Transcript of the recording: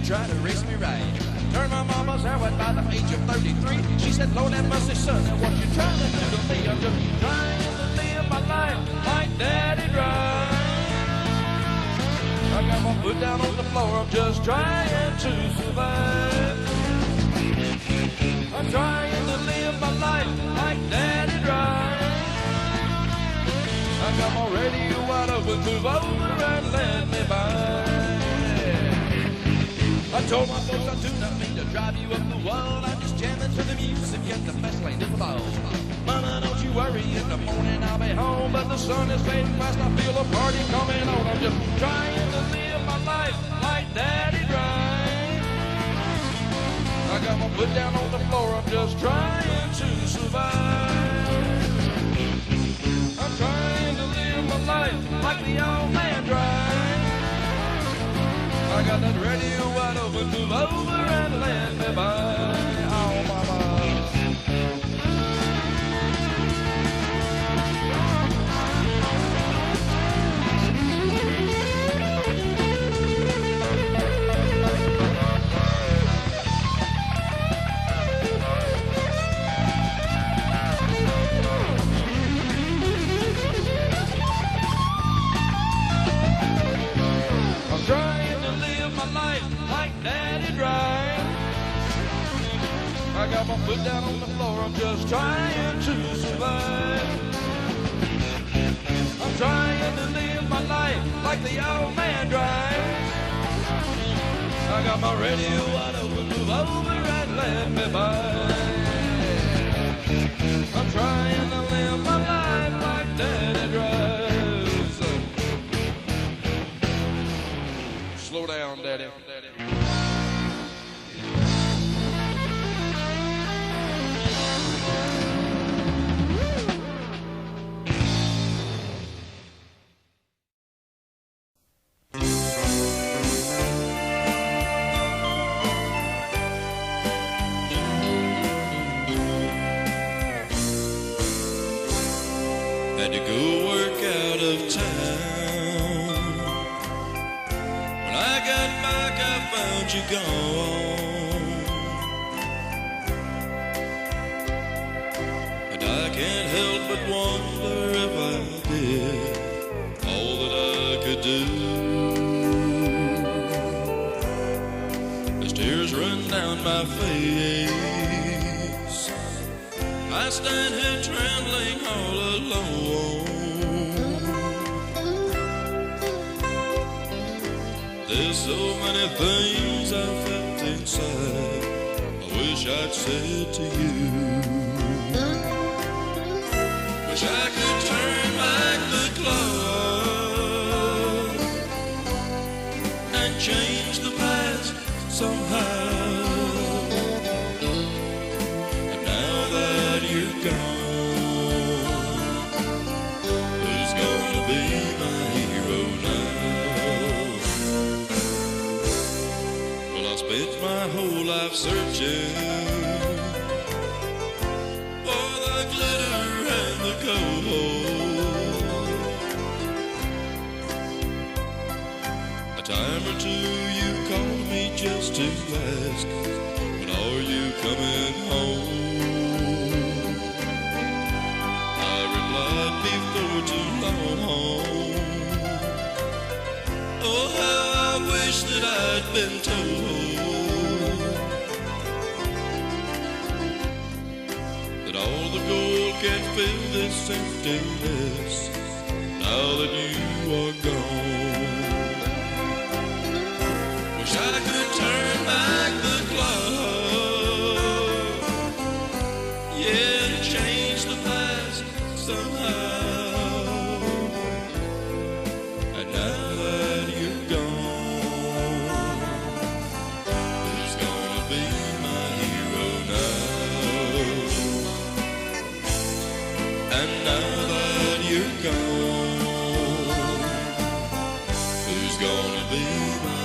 try to raise me right. Turned my mama's hair white by the age of 33. She said, Lord have mercy, son, and what you trying to do to me? I'm just trying to live my life like Daddy drive. I got my foot down on the floor, I'm just trying to survive. I'm trying to live my life like Daddy drive. I got my radio wide open, move over and let me by. I told my folks I do not mean to drive you up the wall. I'm just jamming to the music and the fast lane is the ball. Mama, don't you worry, in the morning I'll be home. But the sun is fading fast, I feel a party coming on. I'm just trying to live my life like Daddy drive. I got my foot down on the floor, I'm just trying to survive. I'm trying to live my life like the old man drive. I got that radio wide open, move over and let me by. Oh, mama. I'm trying to live my life like Daddy drive. I got my foot down on the floor, I'm just trying to survive. I'm trying to live my life like the old man drives. I got my radio wide open, move over and let me by. I'm trying to live my life like Daddy drives. Slow down, Daddy. Had to go work out of town. When I got back, I found you gone. And I can't help but wonder if I did all that I could do. As tears run down my face, I stand here trembling all alone. There's so many things I felt inside I wish I'd said to you. Wish I could turn back the clock and change the past somehow. You're gone. Who's gonna be my hero now? Well, I spent my whole life searching for the glitter and the gold. A time or two you called me just to ask, when are you coming home? Before too long. Oh, how I wish that I'd been told that all the gold can't fill this emptiness now that you are gone. Wish I could turn back the clock, yeah, to change the past somehow. Gone. Who's gonna be my